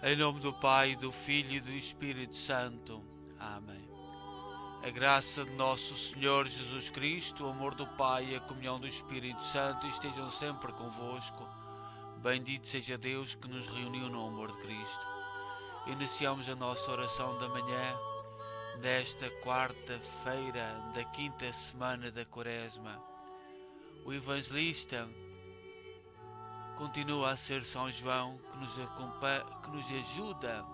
Em nome do Pai, do Filho e do Espírito Santo. Amém. A graça de nosso Senhor Jesus Cristo, o amor do Pai e a comunhão do Espírito Santo estejam sempre convosco. Bendito seja Deus que nos reuniu no amor de Cristo. Iniciamos a nossa oração da manhã nesta quarta-feira da quinta semana da Quaresma. O evangelista continua a ser São João, que nos ajuda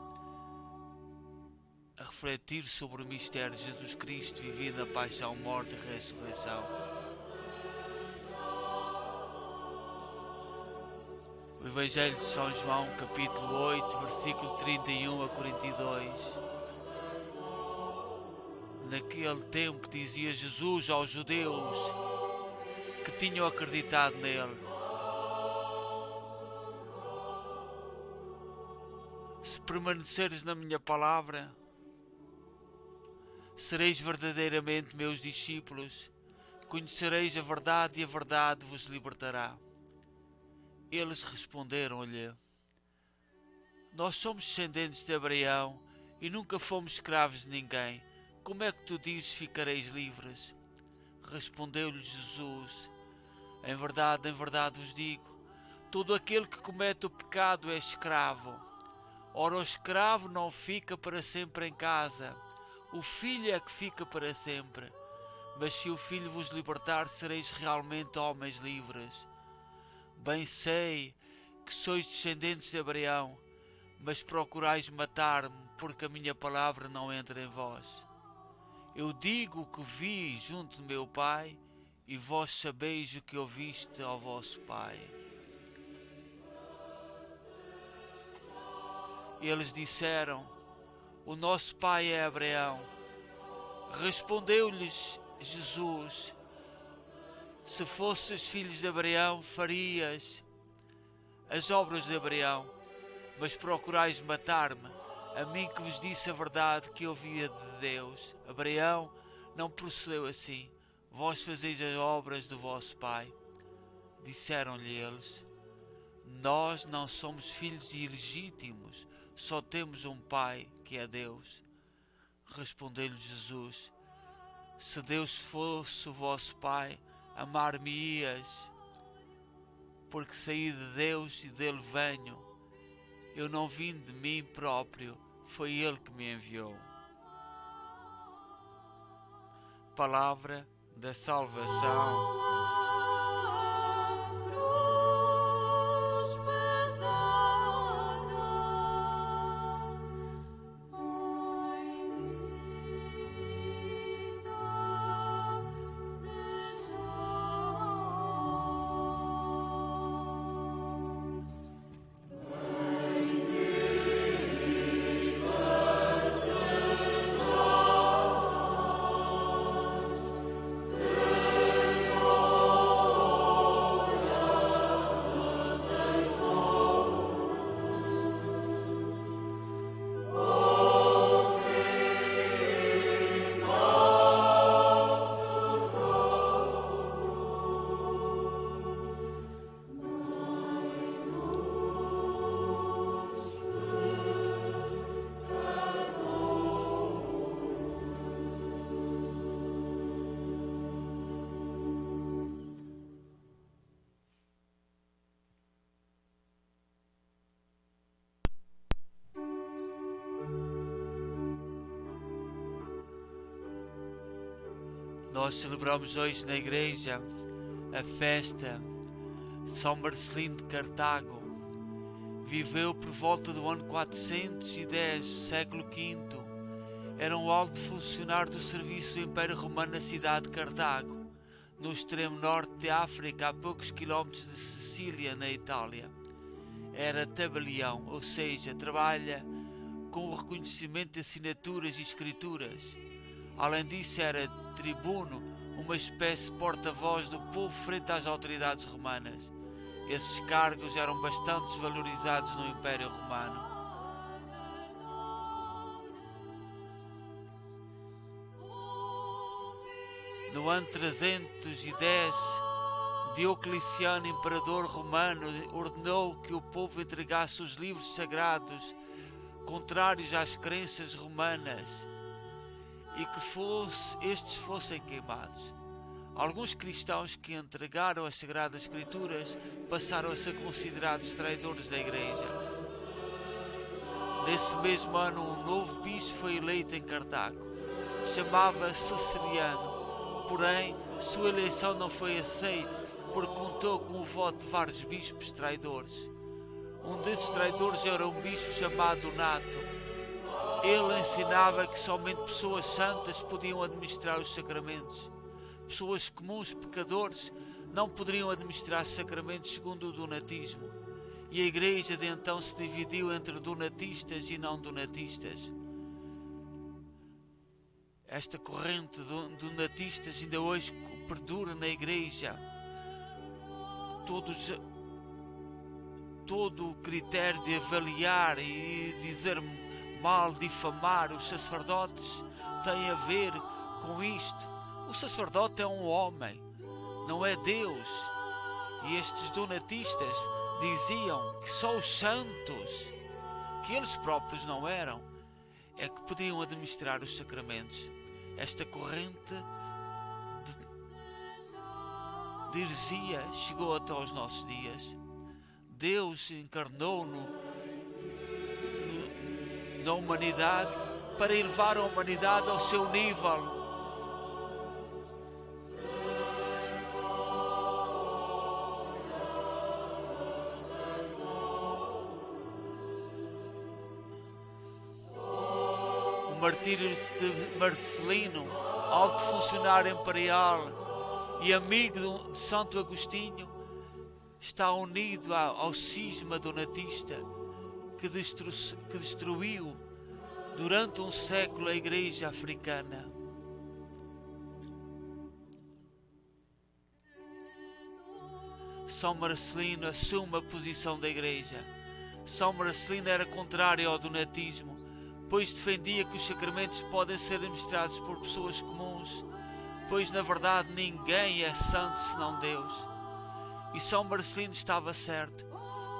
a refletir sobre o mistério de Jesus Cristo vivido na paixão, morte e ressurreição. O Evangelho de São João, capítulo 8, versículo 31 a 42. Naquele tempo dizia Jesus aos judeus que tinham acreditado nele: se permaneceres na minha palavra, sereis verdadeiramente meus discípulos, conhecereis a verdade e a verdade vos libertará. Eles responderam-lhe: nós somos descendentes de Abraão e nunca fomos escravos de ninguém. Como é que tu dizes ficareis livres? Respondeu-lhe Jesus: em verdade vos digo, todo aquele que comete o pecado é escravo. Ora, o escravo não fica para sempre em casa, o filho é que fica para sempre. Mas se o filho vos libertar, sereis realmente homens livres. Bem sei que sois descendentes de Abraão, mas procurais matar-me, porque a minha palavra não entra em vós. Eu digo o que vi junto de meu pai, e vós sabeis o que ouviste ao vosso pai. Eles disseram: o nosso pai é Abraão. Respondeu-lhes Jesus: se fosses filhos de Abraão, farias as obras de Abraão, mas procurais matar-me, a mim que vos disse a verdade que ouvia de Deus. Abraão não procedeu assim, vós fazeis as obras do vosso pai. Disseram-lhe eles: nós não somos filhos ilegítimos, só temos um pai, que é Deus. Respondeu-lhe Jesus: se Deus fosse o vosso pai, amar-me-ias, porque saí de Deus e dele venho. Eu não vim de mim próprio, foi ele que me enviou. Palavra da salvação. Nós celebramos hoje na igreja a festa de São Marcelino de Cartago. Viveu por volta do ano 410, século V. Era um alto funcionário do serviço do Império Romano na cidade de Cartago, no extremo norte de África, a poucos quilómetros de Sicília, na Itália. Era tabelião, ou seja, trabalha com o reconhecimento de assinaturas e escrituras. Além disso, era tribuno, uma espécie de porta-voz do povo frente às autoridades romanas. Esses cargos eram bastante desvalorizados no Império Romano. No ano 310, Diocleciano, imperador romano, ordenou que o povo entregasse os livros sagrados contrários às crenças romanas, e que estes fossem queimados. Alguns cristãos que entregaram as Sagradas Escrituras passaram a ser considerados traidores da Igreja. Nesse mesmo ano, um novo bispo foi eleito em Cartago. Chamava-se Ceciliano, porém sua eleição não foi aceita porque contou com o voto de vários bispos traidores. Um desses traidores era um bispo chamado Donato. Ele ensinava que somente pessoas santas podiam administrar os sacramentos. Pessoas comuns, pecadores, não poderiam administrar os sacramentos segundo o donatismo. E a Igreja de então se dividiu entre donatistas e não donatistas. Esta corrente de donatistas ainda hoje perdura na Igreja. Todo o critério de avaliar e dizer mal, difamar os sacerdotes tem a ver com isto. O sacerdote é um homem, não é Deus. E estes donatistas diziam que só os santos, que eles próprios não eram, é que podiam administrar os sacramentos. Esta corrente de heresia chegou até aos nossos dias. Deus encarnou na humanidade para elevar a humanidade ao seu nível. O martírio de Marcelino, alto funcionário imperial e amigo de Santo Agostinho, está unido ao cisma donatista que destruiu durante um século a Igreja africana. São Marcelino assume a posição da Igreja. São Marcelino era contrário ao donatismo, pois defendia que os sacramentos podem ser administrados por pessoas comuns, pois na verdade ninguém é santo senão Deus. E São Marcelino estava certo.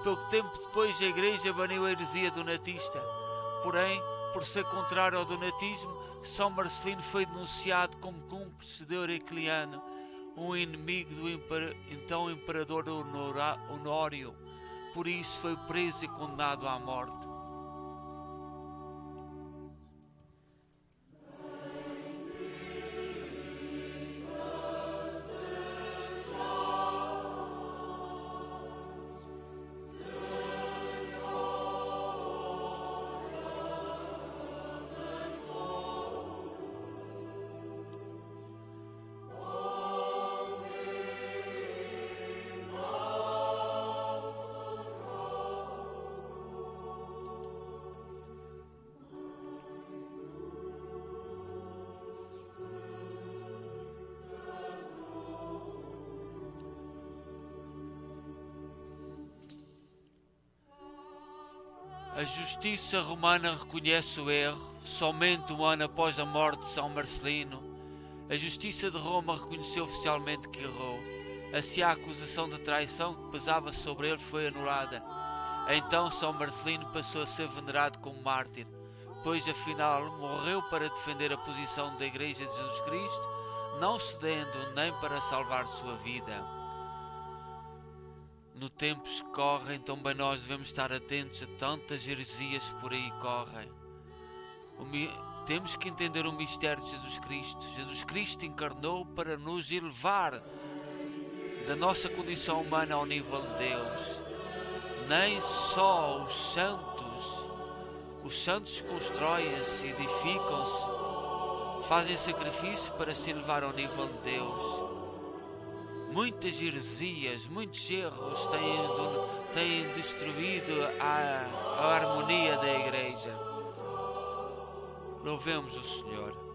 Pouco tempo depois a Igreja baniu a heresia donatista. Porém, por ser contrário ao donatismo, São Marcelino foi denunciado como cúmplice de Euricliano, um inimigo do então imperador Honório. Por isso foi preso e condenado à morte. A justiça romana reconhece o erro somente um ano após a morte de São Marcelino. A justiça de Roma reconheceu oficialmente que errou. Assim a acusação de traição que pesava sobre ele foi anulada. Então São Marcelino passou a ser venerado como mártir, pois afinal morreu para defender a posição da Igreja de Jesus Cristo, não cedendo nem para salvar sua vida. No tempos que correm, também nós devemos estar atentos a tantas heresias que por aí correm. Temos que entender o mistério de Jesus Cristo. Jesus Cristo encarnou para nos elevar da nossa condição humana ao nível de Deus. Nem só os santos constroem-se, edificam-se, fazem sacrifício para se elevar ao nível de Deus. Muitas heresias, muitos erros têm destruído a harmonia da Igreja. Louvemos o Senhor.